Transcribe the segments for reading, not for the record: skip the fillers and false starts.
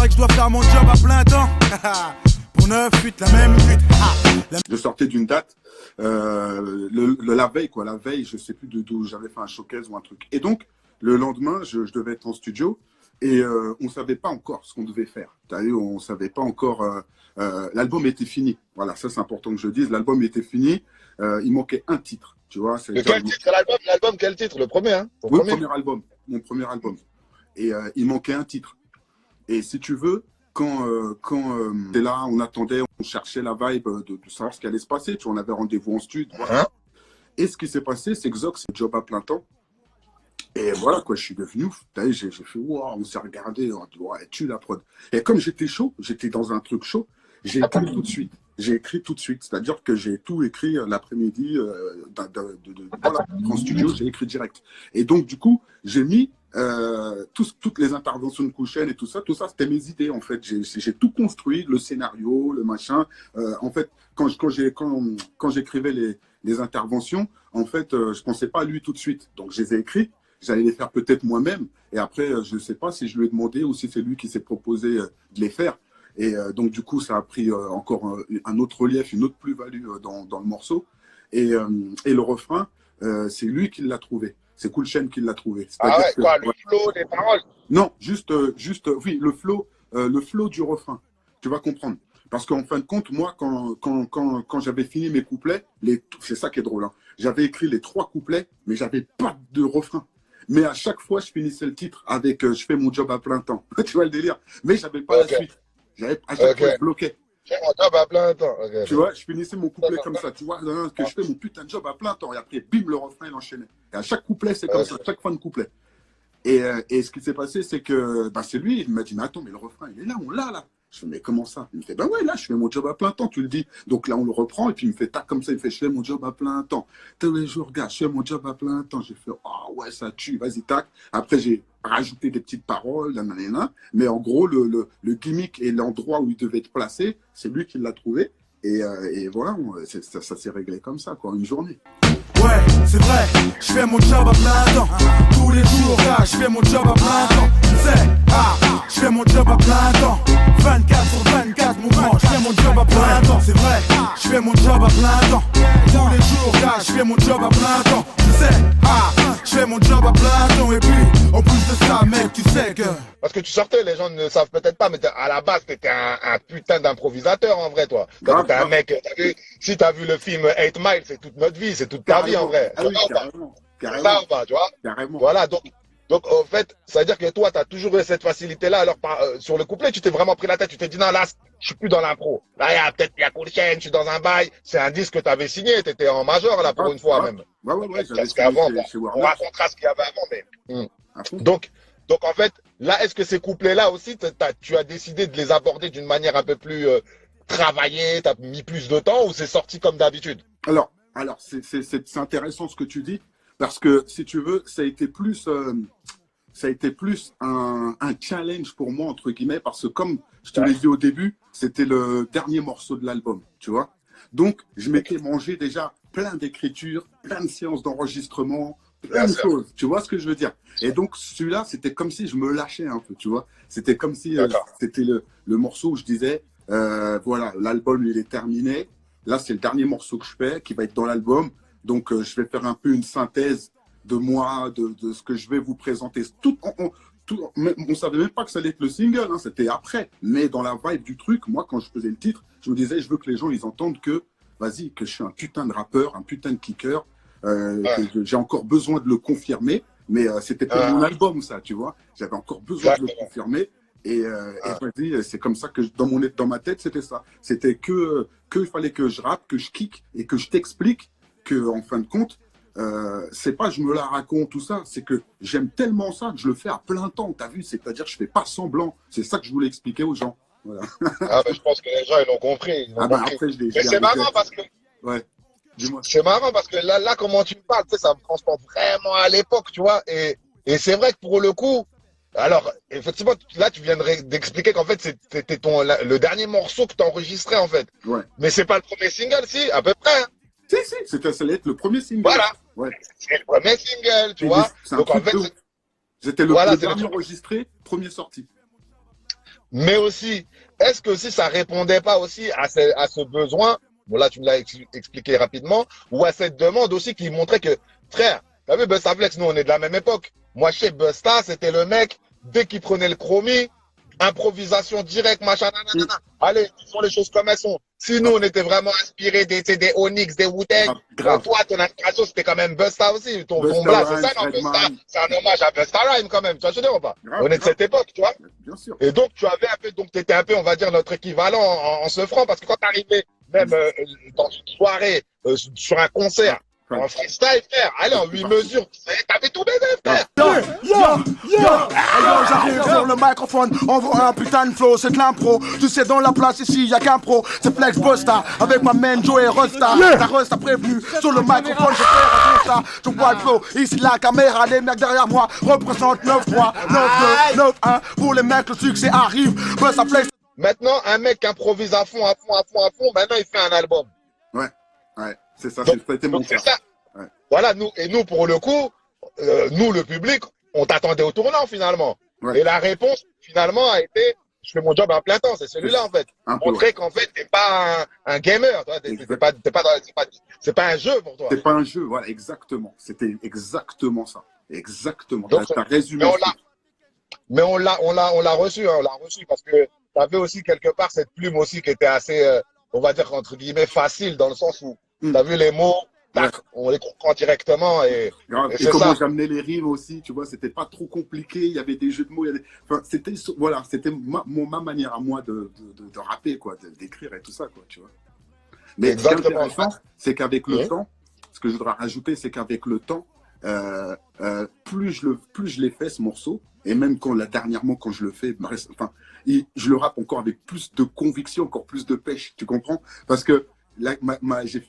vrai que je dois faire mon job à plein temps. Pour 9-8, la même fuite. Je sortais d'une date, la veille, quoi. La veille, je sais plus d'où j'avais fait un showcase ou un truc. Et donc, le lendemain, je devais être en studio et on savait pas encore ce qu'on devait faire. T'as vu, on savait pas encore. L'album était fini. Voilà, ça c'est important que je dise. L'album était fini. Il manquait un titre. Tu vois. De quel titre l'album? L'album, quel titre? Le premier, hein? Oui, premier album. Mon premier album. Et il manquait un titre. Et si tu veux, quand t'es là, on attendait, on cherchait la vibe de savoir ce qui allait se passer. Tu vois, on avait rendez-vous en studio. Voilà. Et ce qui s'est passé, c'est que Zox, c'est job à plein temps. Et voilà, quoi, je suis devenu ouf. J'ai fait, wow, on s'est regardé, on dit, ouais, tue la prod. Et comme j'étais chaud, j'étais dans un truc chaud, j'ai écrit tout de suite. J'ai écrit tout de suite. C'est-à-dire que j'ai tout écrit l'après-midi, voilà, en studio, j'ai écrit direct. Et donc, du coup, j'ai mis toutes les interventions de Kouchen et tout ça, c'était mes idées, en fait. J'ai tout construit, le scénario, le machin. En fait, quand j'écrivais les interventions, en fait, je pensais pas à lui tout de suite. Donc, je les ai écrits. J'allais les faire peut-être moi-même. Et après, je ne sais pas si je lui ai demandé ou si c'est lui qui s'est proposé de les faire. Et donc, du coup, ça a pris encore un autre relief, une autre plus-value dans le morceau. Et le refrain, c'est lui qui l'a trouvé. C'est Kouchen qui l'a trouvé. Ah ouais, quoi, le flow des paroles? Non, juste, oui, le flow du refrain. Tu vas comprendre. Parce qu'en fin de compte, moi, quand j'avais fini mes couplets, c'est ça qui est drôle, hein, j'avais écrit les 3 couplets, mais j'avais pas de refrain. Mais à chaque fois, je finissais le titre avec je fais mon job à plein temps. Tu vois le délire. Mais j'avais pas la suite. À chaque fois, je bloquais. Je fais mon job à plein temps. Tu vois, je finissais mon couplet comme ça. Tu vois, que je fais mon putain de job à plein temps. Et après, bim, le refrain, il enchaînait. Et à chaque couplet, c'est comme ça. À chaque fin de couplet. Et ce qui s'est passé, c'est que c'est lui, il m'a dit, mais attends, mais le refrain, il est là, on l'a là. Je fais, mais comment ça? Il me fait, ouais, là, je fais mon job à plein temps, tu le dis. Donc là, on le reprend, et puis il me fait, tac, comme ça, il me fait, je fais mon job à plein temps. Tous les jours, regarde, je fais mon job à plein temps. J'ai fait, oh ouais, ça tue, vas-y, tac. Après, j'ai rajouté des petites paroles, nanana. Mais en gros, le gimmick et l'endroit où il devait être placé, c'est lui qui l'a trouvé. Et voilà, ça s'est réglé comme ça, quoi, une journée. Ouais, c'est vrai, je fais mon job à plein temps. Tous les jours, là, je fais mon job à plein temps. Tu sais, je fais mon job à plein temps. 24 sur 24, mon grand, je fais mon job à plein temps. C'est vrai, je fais mon job à plein temps. Tous les jours, là, je fais mon job à plein temps. Tu sais, je fais mon job à plein temps. Et puis, en plus de ça, mec, tu sais que... Parce que tu sortais, les gens ne savent peut-être pas, mais à la base, t'étais un putain d'improvisateur, en vrai, toi. T'es un mec, si t'as vu le film 8 Mile, c'est toute notre vie, c'est toute ta vie, en vrai. Ah oui, carrément. Ça, tu vois. Carrément. Voilà, donc, en fait, ça veut dire que toi, tu as toujours eu cette facilité-là. Alors, sur le couplet, tu t'es vraiment pris la tête. Tu t'es dit, non, là, je suis plus dans l'impro. Là, il y a Kouchen, je suis dans un bail. C'est un disque que tu avais signé. Tu étais en major, là, pour une fois, même. Ouais. Parce qu'avant, on racontera ce qu'il y avait avant, mais. Donc, en fait, là, est-ce que ces couplets-là aussi, tu as décidé de les aborder d'une manière un peu plus travaillée, tu as mis plus de temps ou c'est sorti comme d'habitude? Alors, c'est intéressant ce que tu dis. Parce que, si tu veux, ça a été plus un challenge pour moi, entre guillemets, parce que comme je te l'ai dit au début, c'était le dernier morceau de l'album, tu vois. Donc, je m'étais mangé déjà plein d'écritures, plein de séances d'enregistrement, plein de choses. Tu vois ce que je veux dire? Et donc, celui-là, c'était comme si je me lâchais un peu, tu vois. C'était comme si c'était le morceau où je disais, voilà, l'album, il est terminé. Là, c'est le dernier morceau que je fais, qui va être dans l'album. Donc, je vais faire un peu une synthèse de moi, de ce que je vais vous présenter. On ne savait même pas que ça allait être le single, hein, c'était après. Mais dans la vibe du truc, moi, quand je faisais le titre, je me disais, je veux que les gens ils entendent que, vas-y, que je suis un putain de rappeur, un putain de kicker, que j'ai encore besoin de le confirmer. Mais c'était pour mon album, ça, tu vois. J'avais encore besoin de le confirmer. Et vas-y, c'est comme ça que dans ma tête, c'était ça. C'était que il fallait que je rappe, que je kick et que je t'explique que, en fin de compte, c'est pas je me la raconte tout ça, c'est que j'aime tellement ça que je le fais à plein temps, t'as vu, c'est-à-dire je fais pas semblant, c'est ça que je voulais expliquer aux gens. Voilà. Je pense que les gens ils l'ont compris. Après, mais c'est marrant parce que c'est marrant parce que là comment tu me parles, tu sais, ça me transporte vraiment à l'époque, tu vois, et c'est vrai que pour le coup, alors effectivement là tu viens d'expliquer qu'en fait c'était le dernier morceau que tu enregistrais en fait. Ouais. Mais c'est pas le premier single, si, à peu près. Hein. Si, ça allait être le premier single. Voilà. Ouais. C'est le premier single, tu vois. Donc en fait, c'était le dernier enregistré, premier sorti. Mais aussi, est-ce que si ça répondait pas aussi à ce besoin, bon là tu me l'as expliqué rapidement, ou à cette demande aussi qui montrait que, frère, t'as vu Busta Flex, nous on est de la même époque. Moi chez Busta, c'était le mec, dès qu'il prenait le chromie, improvisation directe, machin, nanana. Allez, disons les choses comme elles sont. Si nous, on était vraiment inspirés des Onyx, des Wu-Tang, toi, ton inspiration, c'était quand même Busta aussi. Ton blast, c'est ça, non, Busta, c'est un hommage à Busta Rhymes quand même. Tu vois, je veux dire ou pas? On est de cette époque, tu vois. Bien sûr. Et donc, tu avais un peu, donc, t'étais un peu, on va dire, notre équivalent en ce franc, parce que quand t'arrivais, même dans une soirée, sur un concert, en freestyle, frère, allez, en 8 mesures, t'avais tout baisé, frère. J'arrive sur le microphone, on voit un putain de flow, c'est de l'impro. Tu sais, dans la place ici, y'a qu'un pro, c'est Flex Busta, avec ma main Joe et Rosta. Ta Rosta prévenu, sur le microphone, je fais un constat. Tu vois le flow, ici la caméra, les mecs derrière moi représentent 9-3, 9-2, 9-1. Pour les mecs, le succès arrive, Busta Flex. Maintenant, un mec qui improvise à fond, maintenant il fait un album. Ouais, c'est ça, c'était mon cas. Ouais. Voilà, nous, pour le coup, nous, le public, on t'attendait au tournant finalement. Ouais. Et la réponse, finalement, a été, je fais mon job à plein temps, c'est celui-là en fait. Montrer qu'en fait, t'es pas un gamer, c'est pas un jeu pour toi. C'est pas un jeu, voilà, exactement. C'était exactement ça. Exactement. T'as résumé. Mais on l'a reçu, hein, on l'a reçu parce que t'avais aussi quelque part cette plume aussi qui était assez, on va dire, entre guillemets, facile dans le sens où t'as vu les mots, on les comprend directement et comment j'amenais les rimes aussi, tu vois, c'était pas trop compliqué, il y avait des jeux de mots, enfin, c'était ma manière à moi de rapper, quoi, d'écrire et tout ça, quoi, tu vois. Mais ce qui est intéressant, c'est qu'avec le temps, ce que je voudrais rajouter, c'est qu'avec le temps, plus je l'ai fait ce morceau, et même dernièrement quand je le fais, enfin, je le rappe encore avec plus de conviction, encore plus de pêche, tu comprends? Parce que là, je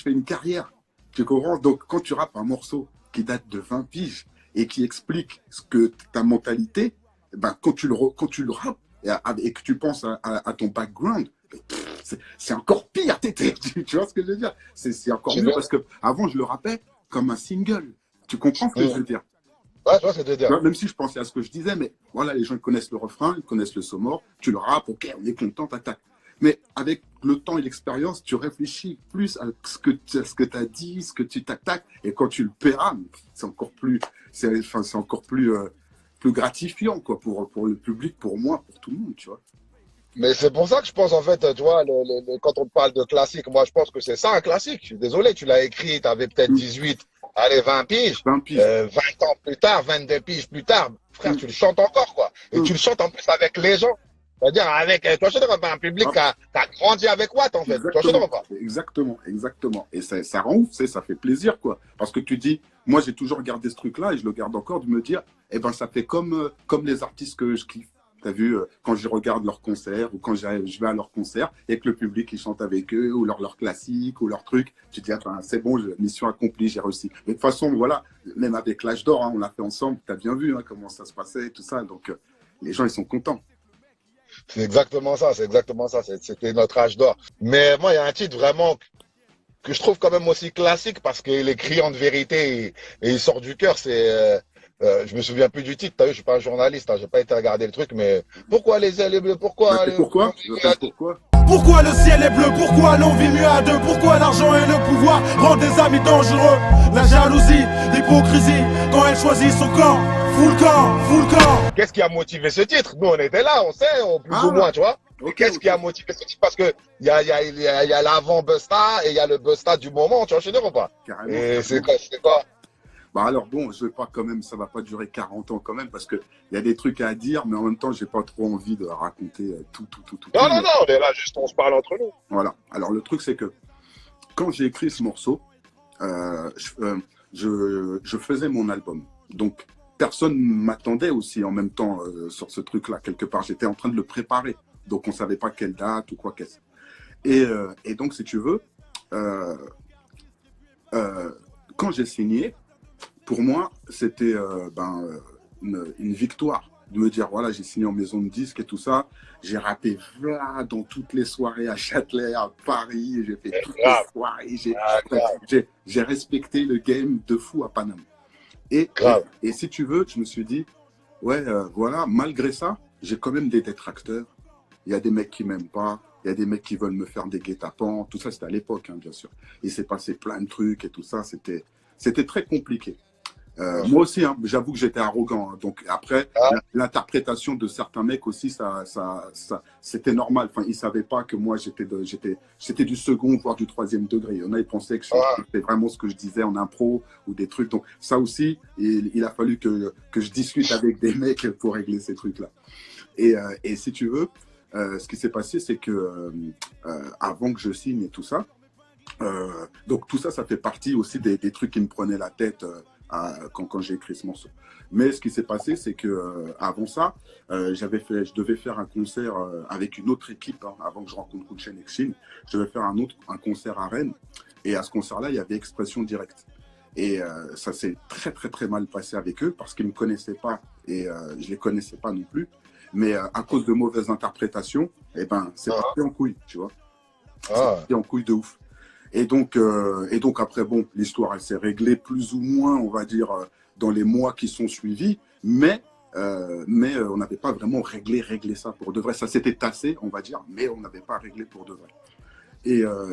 fais une carrière, tu comprends? Donc, quand tu rappes un morceau qui date de 20 piges et qui explique ta mentalité, ben, quand tu le rappes et que tu penses à ton background, c'est encore pire. Tu vois ce que je veux dire? C'est encore mieux parce qu'avant, je le rappais comme un single. Tu comprends ce que je veux dire? Ouais, je vois ce que tu veux dire. Même si je pensais à ce que je disais, mais voilà, les gens connaissent le refrain, ils connaissent le sommaire, tu le rappes, ok, on est content, tac. Mais avec le temps et l'expérience, tu réfléchis plus à ce que tu as dit, ce que tu tac, et quand tu le paieras, c'est encore plus, plus gratifiant, quoi, pour le public, pour moi, pour tout le monde, tu vois. Mais c'est pour ça que je pense, en fait, tu vois, quand on parle de classique, moi, je pense que c'est ça, un classique. Je suis désolé, tu l'as écrit, tu avais peut-être 18, allez, 20 piges. 20 piges. 20 ans plus tard, 22 piges plus tard, frère, tu le chantes encore, quoi. Et tu le chantes en plus avec les gens. C'est-à-dire avec, toi, je sais pas, un public qui a grandi avec Watt, en fait. Toi, je sais pas. Exactement. Et ça rend ouf, ça fait plaisir, quoi. Parce que tu dis, moi, j'ai toujours gardé ce truc-là et je le garde encore de me dire, eh ben, ça fait comme les artistes que je kiffe. T'as vu, quand je regarde leurs concerts ou quand je vais à leurs concerts et que le public, il chante avec eux ou leur classique ou leur truc, tu te dis, enfin, c'est bon, mission accomplie, j'ai réussi. Mais de toute façon, voilà, même avec l'âge d'or, hein, on l'a fait ensemble, t'as bien vu, hein, comment ça se passait et tout ça. Donc, les gens, ils sont contents. C'est exactement ça. C'était notre âge d'or. Mais moi, il y a un titre vraiment que je trouve quand même aussi classique parce qu'il est criant de vérité et il sort du cœur. C'est, je me souviens plus du titre. T'as vu, je suis pas un journaliste, hein, j'ai pas été regarder le truc, mais pourquoi les ailes bleues? Pourquoi Pourquoi le ciel est bleu? Pourquoi l'on vit mieux à deux? Pourquoi l'argent et le pouvoir rendent des amis dangereux? La jalousie, l'hypocrisie, quand elle choisit son camp. Full camp. Qu'est-ce qui a motivé ce titre? Nous, on était là, on sait, plus ou moins, tu vois. Qu'est-ce qui a motivé ce titre? Parce que il y a l'avant Busta et il y a le Busta du moment, tu vois, je sais pas. Carrément. Et c'est quoi? Bah alors bon, je vais pas quand même, ça va pas durer 40 ans quand même parce que il y a des trucs à dire, mais en même temps, j'ai pas trop envie de raconter tout. Non, on est là juste, on se parle entre nous. Voilà. Alors le truc, c'est que quand j'ai écrit ce morceau, je faisais mon album. Donc, personne m'attendait aussi en même temps sur ce truc-là, quelque part. J'étais en train de le préparer. Donc, on ne savait pas quelle date ou quoi qu'est-ce. Et donc, si tu veux, quand j'ai signé, pour moi, c'était une victoire de me dire, voilà, j'ai signé en maison de disques et tout ça. J'ai rappé là dans toutes les soirées à Châtelet, à Paris. J'ai fait toutes les soirées. J'ai respecté le game de fou à Paname. Et si tu veux, je me suis dit, ouais, voilà, malgré ça, j'ai quand même des détracteurs. Il y a des mecs qui m'aiment pas. Il y a des mecs qui veulent me faire des guet-apens. Tout ça, c'était à l'époque, hein, bien sûr. Il s'est passé plein de trucs et tout ça. C'était très compliqué. Moi aussi, hein, j'avoue que j'étais arrogant. Hein. Donc après, l'interprétation de certains mecs aussi, c'était normal. Enfin, ils savaient pas que moi, j'étais du second, voire du troisième degré. Il y en a, ils pensaient que c'était vraiment ce que je disais en impro ou des trucs. Donc ça aussi, il a fallu que je discute avec des mecs pour régler ces trucs-là. Et si tu veux, ce qui s'est passé, c'est que avant que je signe et tout ça, donc tout ça, ça fait partie aussi des trucs qui me prenaient la tête quand j'ai écrit ce morceau. Mais ce qui s'est passé, c'est que avant ça, je devais faire un concert avec une autre équipe, hein, avant que je rencontre Kuchen Exin. Je devais faire un concert à Rennes. Et à ce concert-là, il y avait Expression Directe. Et ça s'est très, très, très mal passé avec eux parce qu'ils ne me connaissaient pas et je ne les connaissais pas non plus. Mais à cause de mauvaises interprétations, eh ben, c'est parti en couille, tu vois. C'est parti en couille de ouf. Et donc après, bon, l'histoire, elle s'est réglée plus ou moins, on va dire, dans les mois qui sont suivis, mais on n'avait pas vraiment réglé ça pour de vrai. Ça s'était tassé, on va dire, mais on n'avait pas réglé pour de vrai.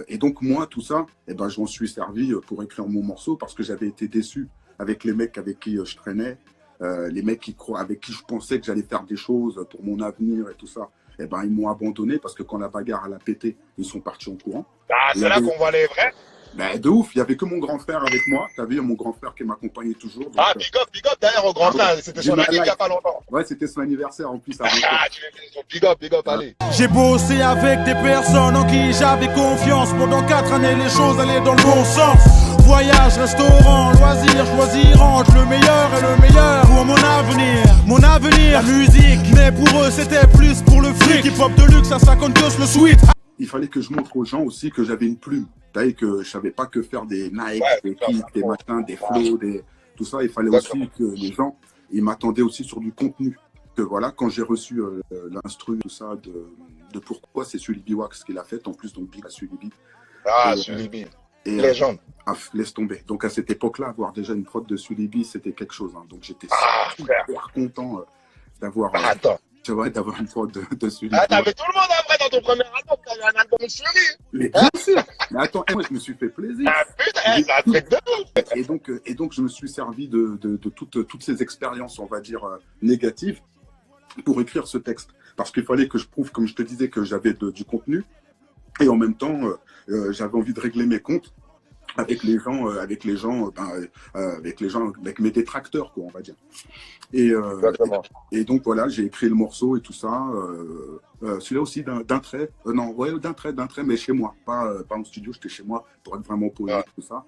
Et donc, moi, tout ça, eh ben, je m'en suis servi pour écrire mon morceau parce que j'avais été déçu avec les mecs avec qui je traînais, les mecs avec qui je pensais que j'allais faire des choses pour mon avenir et tout ça. Eh ben, ils m'ont abandonné parce que quand la bagarre a pété, ils sont partis en courant. Ah, c'est là qu'on voit les vrais. Ben, de ouf, il n'y avait que mon grand frère avec moi. Tu as vu, mon grand frère qui m'accompagnait toujours. Donc, big up d'ailleurs au grand frère. C'était son anniversaire il n'y a pas longtemps. Ouais, c'était son anniversaire en plus. Tu big up, allez. J'ai bossé avec des personnes en qui j'avais confiance. Pendant 4 années, les choses allaient dans le bon sens. Voyage, restaurant, loisirs, choisir entre le meilleur et le meilleur pour mon avenir. Mon avenir, la musique. Mais pour eux, c'était plus pour le fric. Hip-hop de luxe à 50 gosses le sweet. Il fallait que je montre aux gens aussi que j'avais une plume. T'as vu que je savais pas que faire des Nike, des kits, des machins, des flows, tout ça. Il fallait aussi que les gens, ils m'attendaient aussi sur du contenu. Que voilà, quand j'ai reçu l'instru, tout ça, de pourquoi c'est Sulibi Wax qu'il a fait, en plus, donc Big à Sulibi. Ah, Sulibi. Légende. Laisse tomber. Donc à cette époque-là, avoir déjà une prod de Sulibi, c'était quelque chose. Hein. Donc j'étais super content d'avoir. Tu vois, d'avoir une prod de Sulibi. Ah, t'avais tout le monde après dans ton premier album, t'avais un album de Sulibi. Mais bien sûr. Mais attends, moi je me suis fait plaisir. Ah putain, c'est un truc de ouf. Et donc je me suis servi de toutes ces expériences, on va dire, négatives pour écrire ce texte. Parce qu'il fallait que je prouve, comme je te disais, que j'avais du contenu. Et en même temps, j'avais envie de régler mes comptes avec les gens, avec mes détracteurs, quoi, on va dire. Et donc voilà, j'ai écrit le morceau et tout ça. Celui-là aussi d'un trait, d'un trait, mais chez moi, pas en studio, j'étais chez moi pour être vraiment posé, tout ça.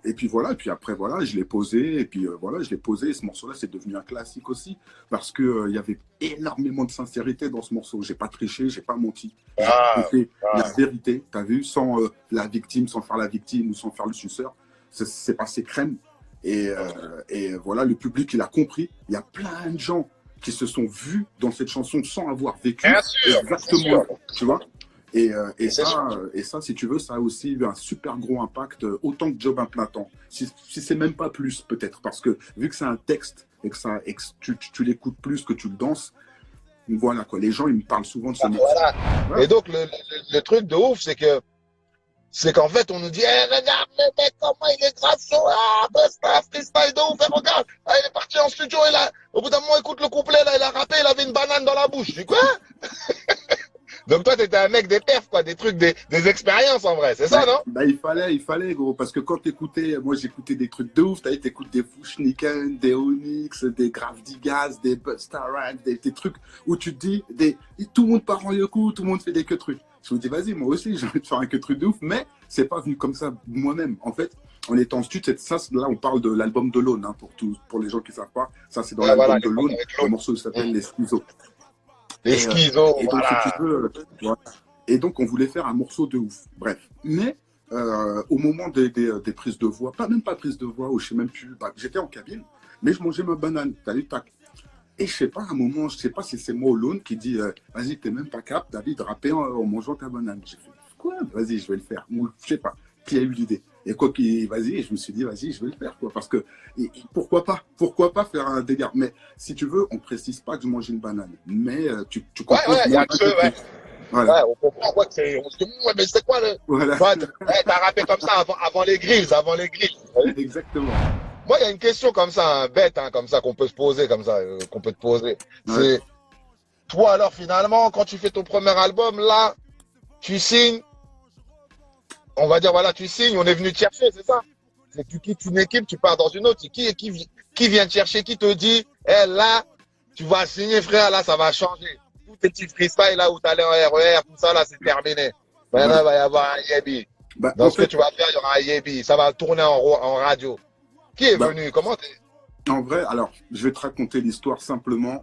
Et puis voilà, et puis après voilà, je l'ai posé, et puis voilà, je l'ai posé, et ce morceau-là, c'est devenu un classique aussi, parce que il y avait énormément de sincérité dans ce morceau. J'ai pas triché, j'ai pas menti. J'ai fait la vérité, t'as vu, sans la victime, sans faire la victime ou sans faire le suceur. C'est passé crème. Et voilà, le public, il a compris. Il y a plein de gens qui se sont vus dans cette chanson sans avoir vécu exactement, tu vois. Et ça, si tu veux, ça a aussi eu un super gros impact, autant que Job à plein temps. Si c'est même pas plus, peut-être, parce que vu que c'est un texte et que tu l'écoutes plus que tu le danses, voilà quoi. Les gens, ils me parlent souvent de ce morceau. Voilà. Ouais. Et donc, le truc de ouf, c'est qu'en fait, on nous dit, regarde le mec, comment il est grave chaud, freestyle de ouf, regarde, il est parti en studio, au bout d'un moment, écoute le couplet, là, il a rappé, il avait une banane dans la bouche. Je dis quoi? Donc toi, t'étais un mec des perfs, quoi, des trucs, des expériences en vrai, c'est ça, non? Bah, il fallait, gros, parce que quand t'écoutais, moi j'écoutais des trucs de ouf, t'écoutes des Fushniken, des Onyx, des Gravdigas, des Busta Rhymes, des trucs où tu te dis, tout le monde part en yoku, tout le monde fait des que trucs. Je me dis, vas-y, moi aussi, j'ai envie de faire un que truc de ouf, mais c'est pas venu comme ça moi-même. En fait, on est en studio, là, on parle de l'album de l'Aune, hein, pour les gens qui savent pas. Ça, c'est dans l'album de l'Aune, le morceau s'appelle Les Schizos. Les schizos, et donc, si tu veux, voilà. Et donc, on voulait faire un morceau de ouf. Bref. Mais, au moment des prises de voix, même pas prises de voix, ou je sais même plus, j'étais en cabine, mais je mangeais ma banane, tac. Et je sais pas, à un moment, je sais pas si c'est moi ou l'autre qui dit, vas-y, t'es même pas cap, David, rapper en mangeant ta banane. J'ai fait, quoi? Vas-y, je vais le faire. Ou, je sais pas. qui a eu l'idée. Et quoi qu'il, vas-y, je me suis dit, vas-y, je vais le faire, quoi. Parce que, pourquoi pas faire un délire. Mais si tu veux, on précise pas que je mange une banane. Mais tu comprends. Ouais, il y a un peu, ouais. Voilà. Ouais, on comprend, ouais, on se dit, ouais, mais c'est quoi le. Voilà. Ouais, t'as rappé comme ça avant les grilles, Exactement. Moi, il y a une question comme ça, bête, hein, comme ça, qu'on peut se poser, comme ça, qu'on peut te poser. Ouais. C'est, toi, alors, finalement, quand tu fais ton premier album, là, tu signes. On va dire, voilà, tu signes, on est venu te chercher, c'est ça? C'est que tu quittes une équipe, tu pars dans une autre. Qui vient te chercher, qui te dit, là, tu vas signer, frère, là, ça va changer. Tous tes petits freestyles, là, où tu allais en RER, tout ça, là, c'est terminé. Maintenant, il va y avoir un Yebi. Dans ce que tu vas faire, il y aura un Yebi. Ça va tourner en radio. Qui est venu? Comment t'es? En vrai, alors, je vais te raconter l'histoire simplement.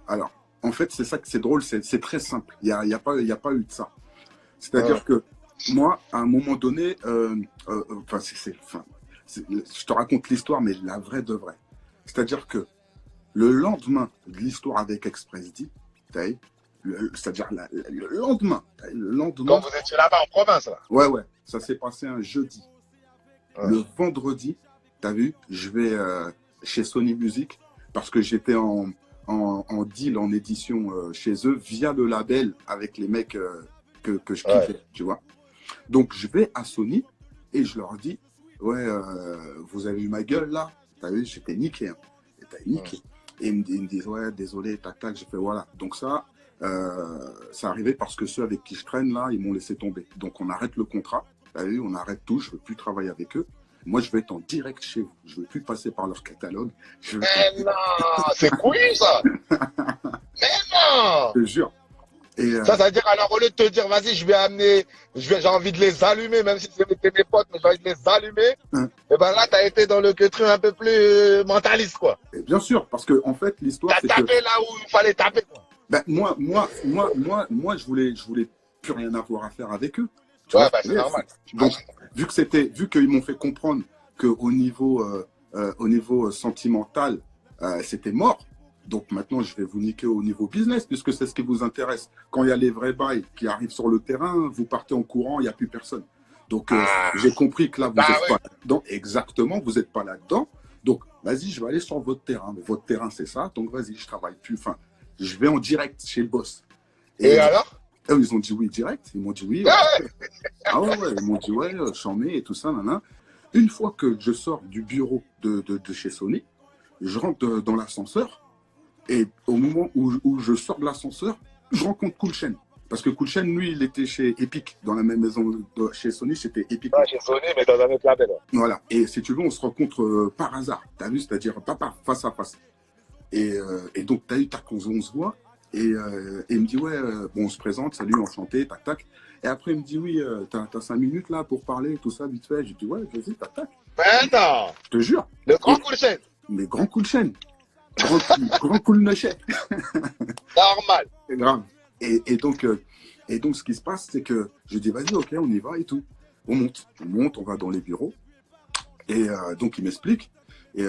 Alors, en fait, c'est ça que c'est drôle, c'est très simple. Il y a pas eu de ça. C'est-à-dire que moi, à un moment donné, je te raconte l'histoire, mais la vraie de vraie. C'est-à-dire que le lendemain de l'histoire avec Express D, c'est-à-dire le lendemain. Quand vous étiez là-bas en province, là? Ouais, ça s'est passé un jeudi. Le vendredi, t'as vu, je vais chez Sony Music parce que j'étais en deal, en édition chez eux via le label avec les mecs que je kiffais, tu vois. Donc, je vais à Sony et je leur dis, vous avez eu ma gueule là? T'as vu, j'étais niqué. Hein. Niqué. Et ils me disent, ouais, désolé, tac. J'ai fait, voilà. Donc ça arrivait parce que ceux avec qui je traîne là, ils m'ont laissé tomber. Donc, on arrête le contrat. T'as vu, on arrête tout, je veux plus travailler avec eux. Moi, je vais être en direct chez vous. Je veux plus passer par leur catalogue. Mais non, c'est couillu, ça. Mais non. Je te jure. Et ça veut dire, alors, au lieu de te dire, vas-y, j'ai envie de les allumer, même si c'était mes potes, mais j'ai envie de les allumer. Et ben là, t'as été dans le queutru un peu plus mentaliste, quoi. Et bien sûr, parce que, en fait, l'histoire, c'est que... T'as tapé là où il fallait taper, quoi. Ben, moi, je voulais plus rien avoir à faire avec eux. C'est normal. Donc, vu qu'ils m'ont fait comprendre qu'au niveau, sentimental, c'était mort. Donc maintenant, je vais vous niquer au niveau business, puisque c'est ce qui vous intéresse. Quand il y a les vrais bails qui arrivent sur le terrain, vous partez en courant, il n'y a plus personne. Donc, j'ai compris que là, vous n'êtes pas là-dedans. Exactement, vous n'êtes pas là-dedans. Donc, vas-y, je vais aller sur votre terrain. Mais votre terrain, c'est ça. Donc, vas-y, je travaille plus. Enfin, je vais en direct chez le boss. Et alors? Ils ont dit oui direct. Ils m'ont dit oui. Ah ouais, ils m'ont dit ouais, j'en mets et tout ça. Nanana. Une fois que je sors du bureau de chez Sony, je rentre dans l'ascenseur. Et au moment où je sors de l'ascenseur, je rencontre Cool Chain. Parce que Cool Chain, lui, il était chez Epic, dans la même maison. Chez Sony, c'était Epic. Ouais, chez Sony, mais dans un autre label. Voilà. Et si tu veux, on se rencontre par hasard. T'as vu, c'est-à-dire pas face à face. Et donc, t'as qu'on se voit. Et il me dit, ouais, bon, on se présente, salut, enchanté, tac. Et après, il me dit, oui, t'as 5 minutes là pour parler, tout ça, vite fait. J'ai dit, ouais, vas-y, tac. Mais non. Je te jure. Le grand Cool Chain. Mais grand Cool Chain. Grand Cool Nochet. Normal. C'est grave. Et donc, ce qui se passe, c'est que je dis, vas-y, ok, on y va et tout. On monte, on va dans les bureaux. Et donc, il m'explique. Et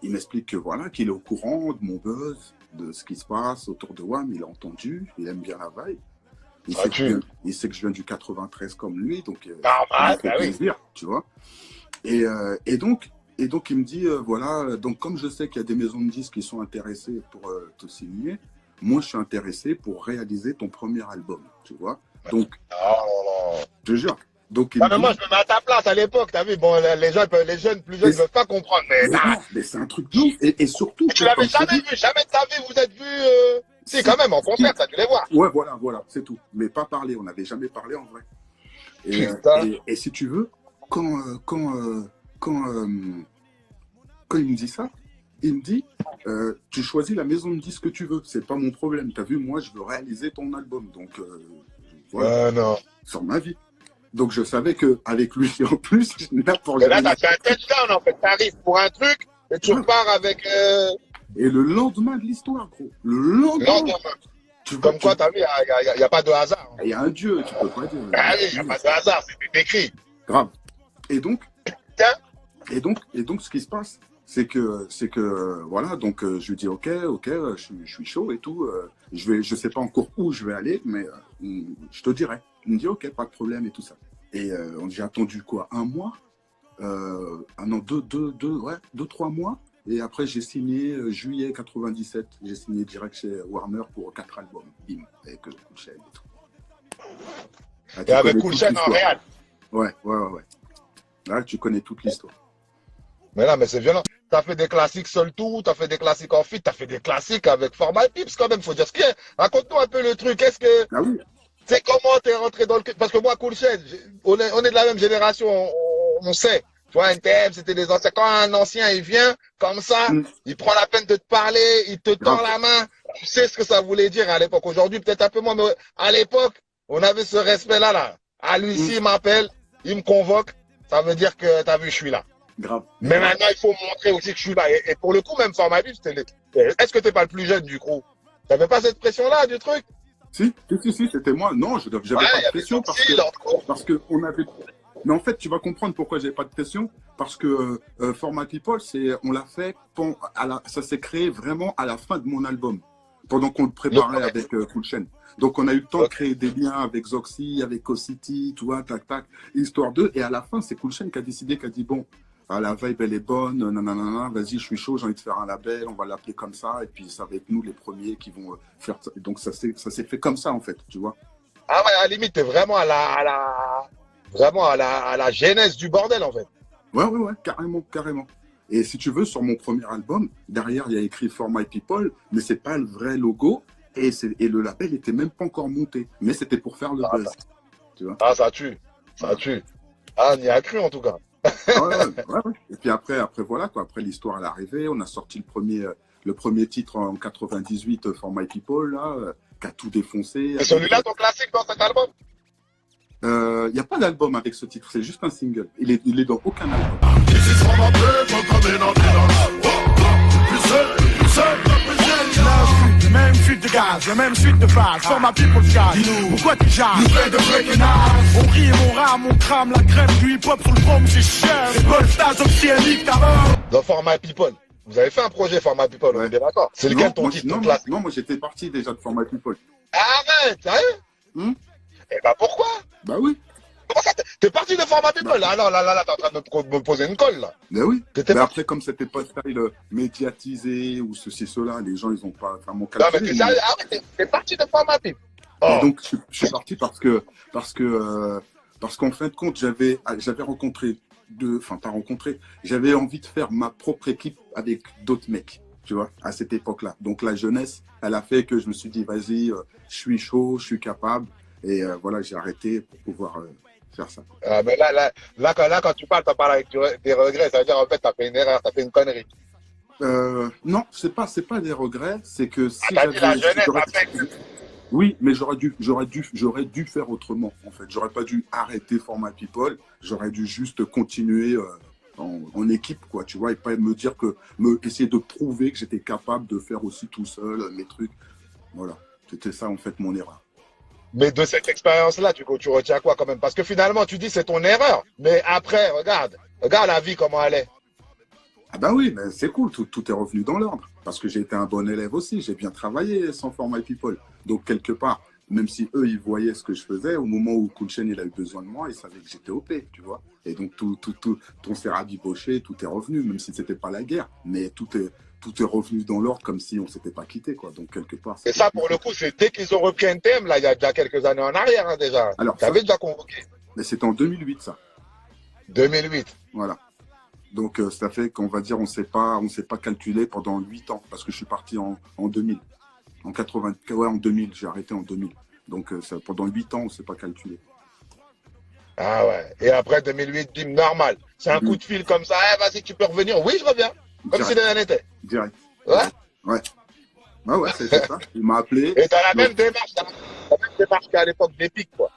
il m'explique que voilà, qu'il est au courant de mon buzz, de ce qui se passe autour de WAM. Il a entendu, il aime bien la vibe. Il sait que je viens du 93 comme lui, donc normal, il me fait plaisir, tu vois. Et donc, il me dit, voilà, donc comme je sais qu'il y a des maisons de disques qui sont intéressées pour te signer, moi, je suis intéressé pour réaliser ton premier album, tu vois. Donc, je te jure. Donc, mais moi, je me mets à ta place à l'époque, t'as vu, bon, les jeunes plus jeunes ne veulent pas comprendre, mais c'est un truc de ouf. Et surtout... Tu l'avais jamais vu, jamais de ta vie, vous êtes vu... Si, quand même, en concert, ça, tu les vois. Ouais, voilà, c'est tout. Mais pas parler, on n'avait jamais parlé en vrai. Et si tu veux, quand il me dit ça, il me dit, tu choisis la maison de disques que tu veux, c'est pas mon problème. T'as vu, moi, je veux réaliser ton album. Donc, voilà, non. sur ma vie. Donc, je savais qu'avec lui, en plus, pour là, t'as fait un touchdown, en fait. T'arrives pour un truc et tu repars avec... Et le lendemain de l'histoire, gros. Le lendemain. Comme quoi, t'as vu, il n'y a pas de hasard. Il y a un Dieu, tu peux pas dire. Ah oui, il n'y a pas de hasard, c'est écrit. Grave. Et donc, ce qui se passe, voilà, donc je lui dis ok, je suis chaud et tout. Je sais pas encore où je vais aller, mais je te dirai. Il me dit ok, pas de problème et tout ça. Et j'ai attendu quoi, un mois, non, deux, 3 mois. Et après j'ai signé juillet 97. J'ai signé direct chez Warner pour 4 albums, bim, avec Cool Chain et tout. Ah, et avec Cool Chain en réel. Ouais. Là, tu connais toute l'histoire. Mais là, mais c'est violent. Tu as fait des classiques seul tout, tu as fait des classiques en feat, tu as fait des classiques avec Format Pips quand même, faut dire ce qu'il y a. Raconte-nous un peu le truc. Est-ce que. Ah oui. C'est comment tu es rentré dans le. Parce que moi, Cool Chain, on est de la même génération, on sait. Tu vois, NTM, c'était des anciens. Quand un ancien, il vient comme ça, il prend la peine de te parler, il te tend la main. Tu sais ce que ça voulait dire à l'époque. Aujourd'hui, peut-être un peu moins, mais à l'époque, on avait ce respect-là. Là. À lui, s'il m'appelle, il me convoque, ça veut dire que tu as vu, je suis là. Grave. Mais maintenant, il faut montrer aussi que je suis là. Et pour le coup, même Format Pips, est-ce que tu n'es pas le plus jeune du coup? Tu n'avais pas cette pression-là du truc? Si, c'était moi. Non, j'avais pas de pression parce que on avait. Mais en fait, tu vas comprendre pourquoi j'avais pas de pression. Parce que Format People, on l'a fait, ça s'est créé vraiment à la fin de mon album, pendant qu'on le préparait avec Cool Chain. Donc, on a eu le temps de créer des liens avec Zoxy, avec Co-City, tu vois, tac, histoire d'eux. Et à la fin, c'est Cool Chain qui a décidé, qui a dit, bon, la vibe, elle est bonne, nanana, vas-y, je suis chaud, j'ai envie de faire un label, on va l'appeler comme ça. Et puis, ça va être nous les premiers qui vont faire ça. Donc, ça s'est fait comme ça, en fait, tu vois. Ah ouais, à la limite, t'es vraiment à la genèse du bordel, en fait. Ouais, carrément. Et si tu veux, sur mon premier album, derrière, il y a écrit For My People, mais c'est pas le vrai logo. Et le label n'était même pas encore monté. Mais c'était pour faire le buzz. Tu vois. Ah, ça tue. Ah, on y a cru, en tout cas. Ouais. Et puis après, voilà, quoi. Après, l'histoire, elle est arrivée. On a sorti le premier titre en 98, For My People, là, qui a tout défoncé. C'est celui-là, ton classique dans cet album? Il n'y a pas d'album avec ce titre, c'est juste un single. Il est dans aucun album. Même fuite de gaz, la même suite de phase. Format People gaz. Pourquoi tu jases? Nous fait de breaking eyes. On rit, mon rame, on crame la crème du hip-hop sur le chrome, c'est cher. C'est Gold Stage Oxyanique, dans Format People. Vous avez fait un projet Format People, on est bien d'accord? C'est lequel ton titre, ton classique? Non, moi j'étais parti déjà de Format People. Arrête, sérieux? Eh ben pourquoi? Bah oui. Comment ça? T'es parti de Format People? Là, non, là, t'es en train de me poser une colle, là. Mais oui. Mais après, comme c'était pas style médiatisé ou ceci, cela, les gens, ils ont pas vraiment calculé. Non, mais t'es parti de Format People. Et donc, je suis parti parce qu'en fin de compte, j'avais rencontré j'avais envie de faire ma propre équipe avec d'autres mecs, tu vois, à cette époque-là. Donc, la jeunesse, elle a fait que je me suis dit, vas-y, je suis chaud, je suis capable. Et voilà, j'ai arrêté pour pouvoir faire ça. Mais là, quand tu parles, tu parles avec des regrets. Ça veut dire, en fait, tu as fait une erreur, tu as fait une connerie. Non, c'est pas des regrets. C'est que si j'avais... la jeunesse, oui, mais j'aurais dû faire autrement, en fait. J'aurais pas dû arrêter Format People. J'aurais dû juste continuer en équipe, quoi, tu vois, et pas essayer de prouver que j'étais capable de faire aussi tout seul mes trucs. Voilà, c'était ça, en fait, mon erreur. Mais de cette expérience-là, tu retiens quoi quand même? Parce que finalement, tu dis c'est ton erreur. Mais après, regarde la vie, comment elle est. Ah bah oui, mais c'est cool, tout est revenu dans l'ordre. Parce que j'ai été un bon élève aussi, j'ai bien travaillé sans Format People. Donc quelque part, même si eux, ils voyaient ce que je faisais, au moment où Cool Chain, il a eu besoin de moi, ils savaient que j'étais OP, tu vois. Et donc on s'est rabiboché, tout est revenu, même si c'était pas la guerre. Mais tout est revenu dans l'ordre comme si on s'était pas quitté, quoi. Donc quelque part. Et ça, pour le coup, c'est dès qu'ils ont repris NTM, là, il y a déjà quelques années en arrière, hein, déjà. Alors, tu avais déjà convoqué. Mais c'était en 2008, ça. 2008. Voilà. Donc ça fait qu'on va dire on s'est pas calculé pendant 8 ans parce que je suis parti en 2000. En 2000, j'ai arrêté en 2000. Donc pendant 8 ans, on s'est pas calculé. Ah ouais. Et après 2008, bim, normal. C'est un coup de fil comme ça. Vas-y, tu peux revenir. Oui, je reviens. Comme si de rien n'était. Direct. Ouais. Ouais, c'est ça. Il m'a appelé. Et t'as la même démarche qu'à l'époque d'Epic, quoi.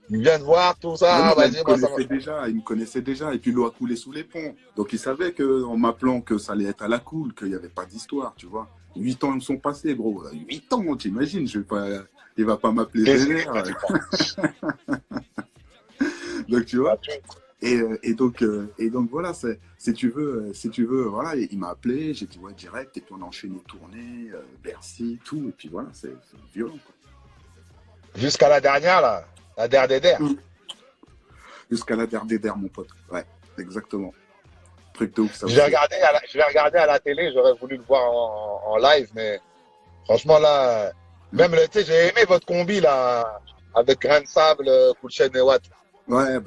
Il vient de voir tout ça, vas-y, moi ça va. Il me connaissait déjà, et puis l'eau a coulé sous les ponts. Donc il savait qu'en m'appelant que ça allait être à la cool, qu'il n'y avait pas d'histoire, tu vois. 8 ans ils me sont passés, gros. 8 ans, t'imagines, il va pas m'appeler vénère. Donc tu vois. Et donc voilà, si tu veux, voilà, il m'a appelé, j'ai dit ouais direct, et puis on a enchaîné tournée, Bercy, tout, et puis voilà, c'est violent, quoi. Jusqu'à la dernière, là, la dernière. Jusqu'à la dernière, mon pote. Ouais, exactement. Truc de ouf, ça Je aussi. vais regarder à la télé, j'aurais voulu le voir en live, mais franchement, là, même, tu sais, j'ai aimé votre combi, là, avec Grain de Sable, Cool Chain et Watt. Ouais,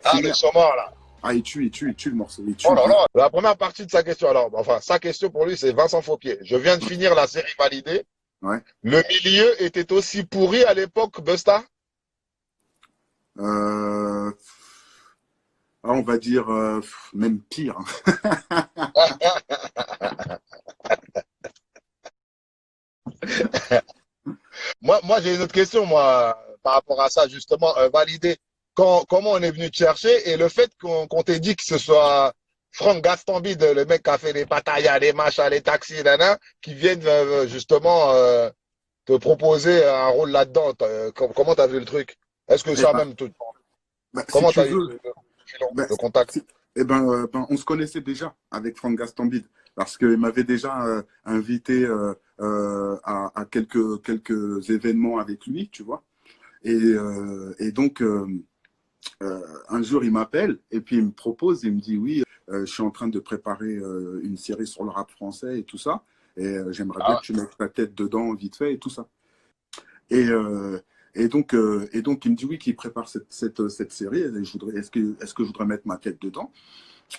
Ah, le saumon, là. Ah, il tue le morceau, il tue. Oh là là, la première partie de sa question, alors, enfin, sa question pour lui, c'est Vincent Faupier. Je viens de finir la série validée. Ouais. Le milieu était aussi pourri à l'époque, Busta? On va dire même pire. Moi, j'ai une autre question, moi, par rapport à ça, justement, validé. Comment on est venu te chercher et le fait qu'on t'ait dit que ce soit Franck Gastambide, le mec qui a fait les patayas, les machins, les taxis, nana, qui viennent justement te proposer un rôle là-dedans. Comment t'as vu le truc? Est-ce que Eh ça ben, même tout. si Comment tu t'as eu veux, le contact? on se connaissait déjà avec Franck Gastambide parce qu'il m'avait déjà invité à quelques événements avec lui, tu vois. Et donc, un jour, il m'appelle et puis il me propose, il me dit oui, je suis en train de préparer une série sur le rap français et tout ça. Et j'aimerais bien que tu mettes ta tête dedans vite fait et tout ça. Et donc, il me dit oui, qu'il prépare cette série. Est-ce que je voudrais mettre ma tête dedans?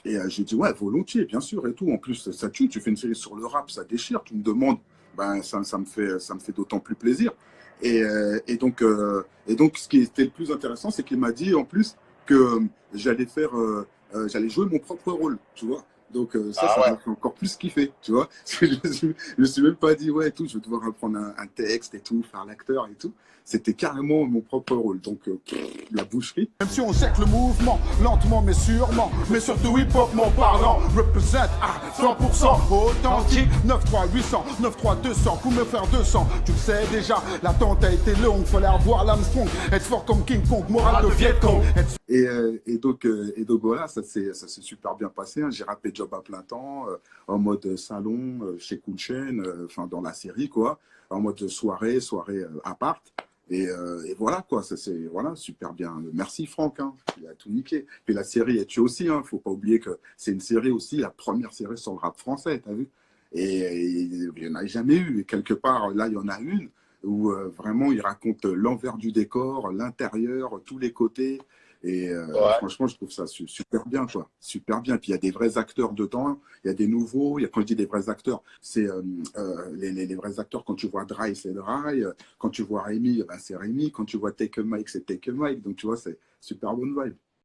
Et j'ai dit ouais, volontiers, bien sûr et tout. En plus, ça tue. Tu fais une série sur le rap, ça déchire. Tu me demandes, ben ça me fait d'autant plus plaisir. Et donc, ce qui était le plus intéressant, c'est qu'il m'a dit en plus que j'allais jouer mon propre rôle, tu vois. Donc ça Ah ouais. m'a fait encore plus kiffer, tu vois. Je me suis même pas dit ouais, tout, je vais devoir apprendre un texte et tout, faire l'acteur et tout. C'était carrément mon propre rôle. Donc la boucherie. Même si on sait que le mouvement, lentement mais sûrement, mais surtout hip-hop m'en parlant, représente à 100% authentique. 9-3 800, 9-3 200, pour me faire 200. Tu le sais déjà, l'attente a été longue, fallait avoir l'âme strong, être fort comme King Kong, morale de Vietcong. Et donc voilà, ça s'est super bien passé, hein. J'ai rappé Job à plein temps, en mode salon, chez Cool Chain, enfin dans la série, quoi, en mode soirée appart. Et voilà, quoi, ça c'est voilà, super bien. Merci Franck, hein, il a tout niqué. Puis la série est tue aussi, hein, faut pas oublier que c'est une série aussi, la première série sur le rap français, t'as vu? Et il n'y en a jamais eu. Et quelque part, là, il y en a une où vraiment il raconte l'envers du décor, l'intérieur, tous les côtés. Et Ouais. franchement, je trouve ça super bien, quoi. Super bien. Puis il y a des vrais acteurs dedans, il y a des nouveaux. Quand je dis des vrais acteurs, c'est les vrais acteurs. Quand tu vois Dry, c'est Dry. Quand tu vois Rémi, ben, c'est Rémi. Quand tu vois Take a Mike, c'est Take a Mike. Donc tu vois, c'est super bonne vibe.